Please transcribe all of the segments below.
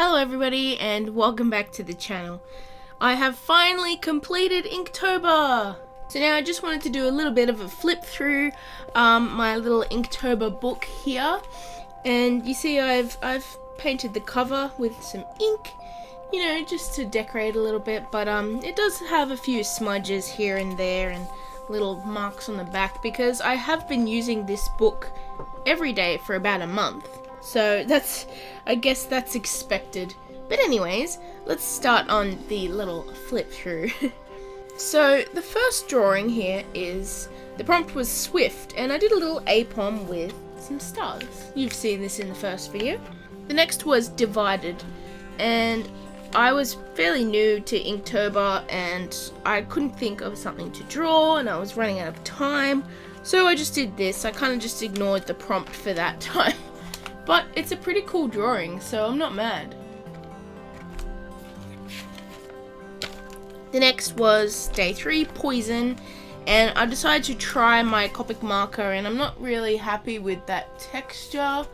Hello everybody and welcome back to the channel. I have finally completed Inktober! So now I just wanted to do a little bit of a flip through my little Inktober book here. And you see I've painted the cover with some ink, you know, just to decorate a little bit. But it does have a few smudges here and there and little marks on the back because I have been using this book every day for about a month. So I guess that's expected. But anyways, let's start on the little flip through. So the first drawing here is, the prompt was Swift, and I did a little apom with some stars. You've seen this in the first video. The next was Divided, and I was fairly new to Inktober and I couldn't think of something to draw and I was running out of time. So I just did this. I kind of just ignored the prompt for that time. But it's a pretty cool drawing, so I'm not mad. The next was Day 3, Poison, and I decided to try my Copic marker and I'm not really happy with that texture.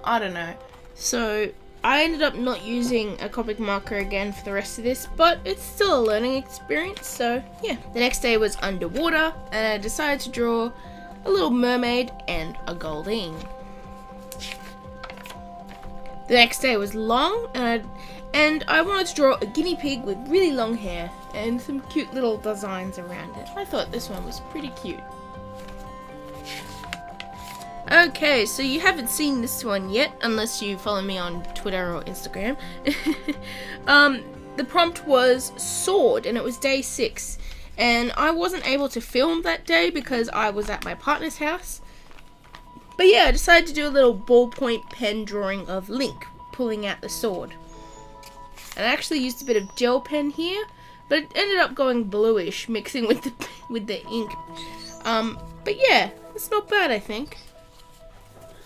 I don't know. So I ended up not using a Copic marker again for the rest of this, but it's still a learning experience, so yeah. The next day was Underwater, and I decided to draw a little mermaid and a golding. The next day was Long, and I wanted to draw a guinea pig with really long hair and some cute little designs around it. I thought this one was pretty cute. Okay, so you haven't seen this one yet, unless you follow me on Twitter or Instagram. The prompt was Sword, and it was day 6. And I wasn't able to film that day because I was at my partner's house. But yeah, I decided to do a little ballpoint pen drawing of Link pulling out the sword. And I actually used a bit of gel pen here, but it ended up going bluish, mixing with the ink. But yeah, it's not bad, I think.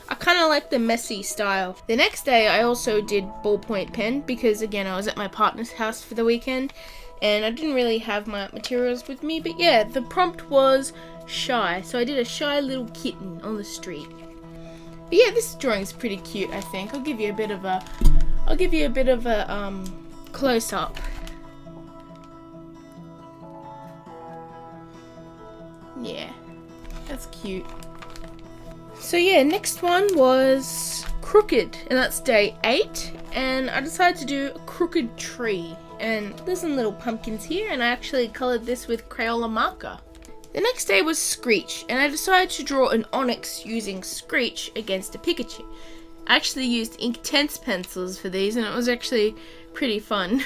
I kind of like the messy style. The next day I also did ballpoint pen because again I was at my partner's house for the weekend and I didn't really have my materials with me. But yeah, the prompt was Shy, so I did a shy little kitten on the street. But yeah, this drawing is pretty cute, I think. I'll give you a bit of a close up. Yeah, that's cute. So yeah, next one was Crooked, and that's day 8, and I decided to do a crooked tree, and there's some little pumpkins here, and I actually coloured this with Crayola marker. The next day was Screech, and I decided to draw an onyx using Screech against a Pikachu. I actually used Inktense pencils for these, and it was actually pretty fun.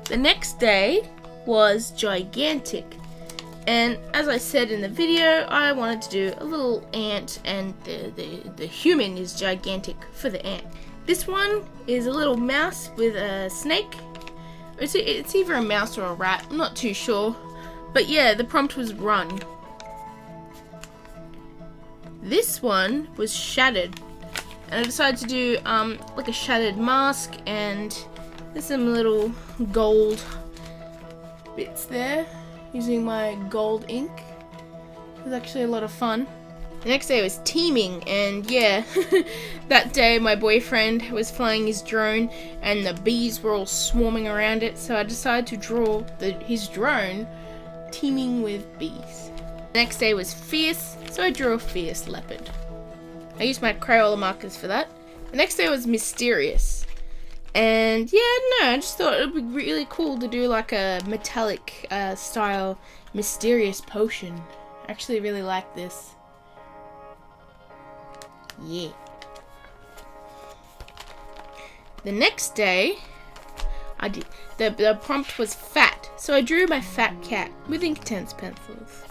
The next day was Gigantic. And as I said in the video, I wanted to do a little ant, and the human is gigantic for the ant. This one is a little mouse with a snake. It's either a mouse or a rat, I'm not too sure. But yeah, the prompt was Run. This one was Shattered. And I decided to do like a shattered mask, and there's some little gold bits there. Using my gold ink. It was actually a lot of fun. The next day was Teaming, and yeah, that day my boyfriend was flying his drone and the bees were all swarming around it, so I decided to draw his drone teeming with bees. The next day was Fierce, so I drew a fierce leopard. I used my Crayola markers for that. The next day was Mysterious. And yeah, I just thought it would be really cool to do like a metallic style mysterious potion. I actually really like this. Yeah. The next day, I did the prompt was Fat, so I drew my fat cat with Inktense pencils.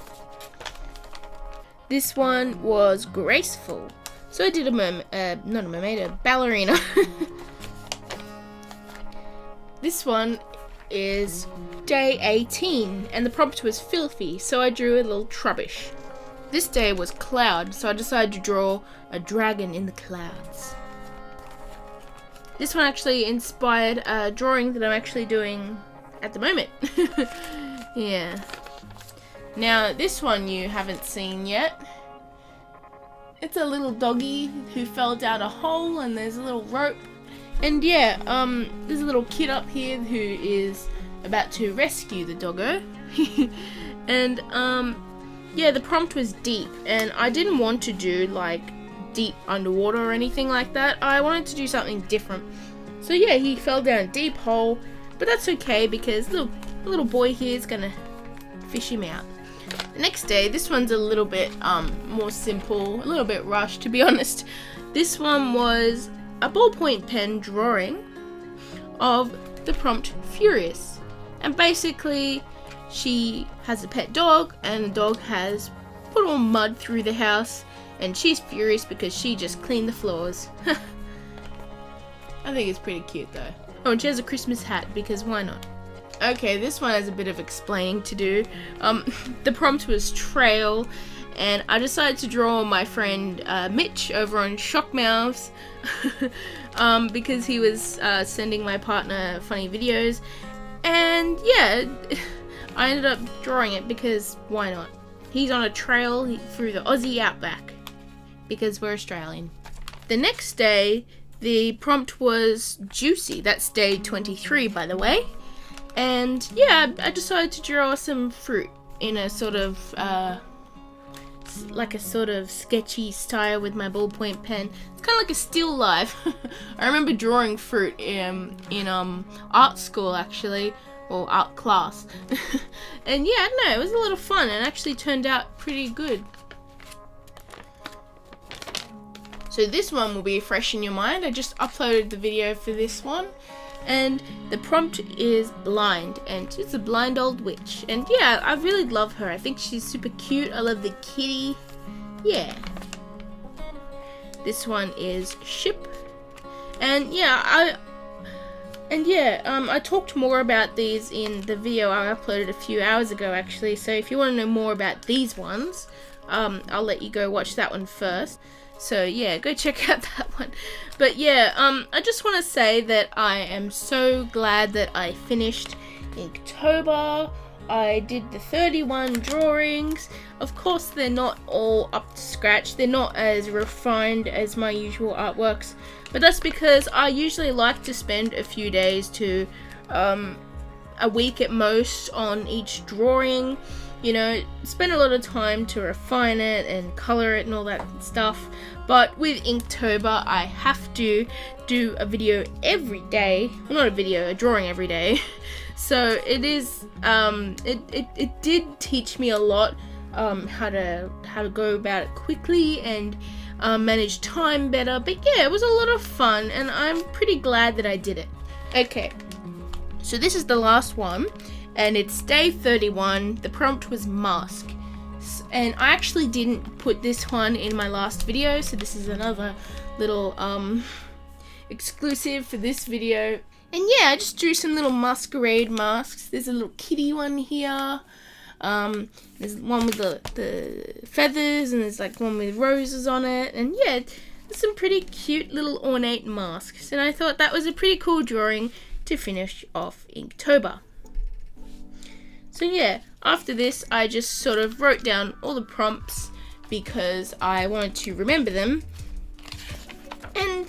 This one was Graceful, so I did a ballerina. This one is day 18, and the prompt was Filthy, so I drew a little Trubbish. This day was Cloud, so I decided to draw a dragon in the clouds. This one actually inspired a drawing that I'm actually doing at the moment. Yeah. Now, this one you haven't seen yet. it's a little doggy who fell down a hole, and there's a little rope. And yeah, there's a little kid up here who is about to rescue the doggo. And yeah, the prompt was deep, and I didn't want to do like deep underwater or anything like that. I wanted to do something different. So yeah, he fell down a deep hole, but that's okay because the little boy here is gonna fish him out. The next day, this one's a little bit more simple, a little bit rushed to be honest. This one was a ballpoint pen drawing of the prompt Furious, and basically she has a pet dog, and the dog has put all mud through the house, and she's furious because she just cleaned the floors. I think it's pretty cute though. Oh, and she has a Christmas hat because why not? Okay, this one has a bit of explaining to do. The prompt was trail, and I decided to draw my friend Mitch over on Shockmouths because he was sending my partner funny videos, and yeah, I ended up drawing it because why not? He's on a trail through the Aussie outback because we're Australian. The next day, the prompt was juicy. That's day 23, by the way. And yeah, I decided to draw some fruit in a sort of like a sort of sketchy style with my ballpoint pen. It's kind of like a still life. I remember drawing fruit in art school actually, or art class. And yeah, no, it was a lot of fun and actually turned out pretty good. So this one will be fresh in your mind. I just uploaded the video for this one. And the prompt is blind, and it's a blind old witch. And yeah, I really love her. I think she's super cute. I love the kitty. Yeah. This one is ship. And yeah, I talked more about these in the video I uploaded a few hours ago actually. So if you want to know more about these ones, I'll let you go watch that one first. So yeah, go check out that one. But yeah, I just want to say that I am so glad that I finished Inktober. I did the 31 drawings. Of course, they're not all up to scratch. They're not as refined as my usual artworks. But that's because I usually like to spend a few days to a week at most on each drawing. You know, spend a lot of time to refine it and color it and all that stuff. But with Inktober, I have to do a video every day. Well, not a video, a drawing every day. So it is, it did teach me a lot, how to go about it quickly and manage time better. But yeah, it was a lot of fun, and I'm pretty glad that I did it. Okay, so this is the last one. And it's day 31. The prompt was mask. And I actually didn't put this one in my last video, so this is another little exclusive for this video. And yeah, I just drew some little masquerade masks. There's a little kitty one here. There's one with the feathers, and there's like one with roses on it. And yeah, there's some pretty cute little ornate masks. And I thought that was a pretty cool drawing to finish off Inktober. So yeah, after this I just sort of wrote down all the prompts because I wanted to remember them. And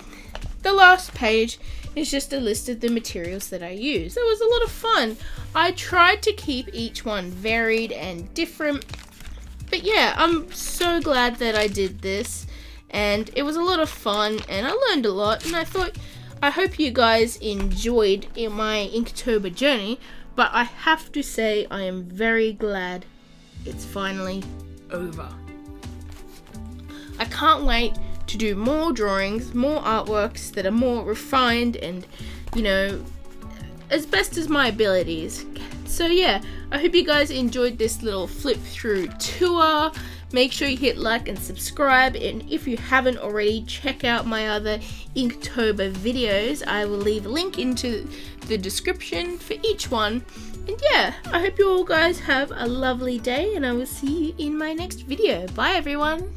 the last page is just a list of the materials that I used. It was a lot of fun. I tried to keep each one varied and different. But yeah, I'm so glad that I did this. And it was a lot of fun and I learned a lot. And I hope you guys enjoyed my Inktober journey. But I have to say, I am very glad it's finally over. I can't wait to do more drawings, more artworks that are more refined and, you know, as best as my abilities. So yeah, I hope you guys enjoyed this little flip through tour. Make sure you hit like and subscribe, and if you haven't already, check out my other Inktober videos. I will leave a link into the description for each one. And yeah, I hope you all guys have a lovely day, and I will see you in my next video. Bye everyone!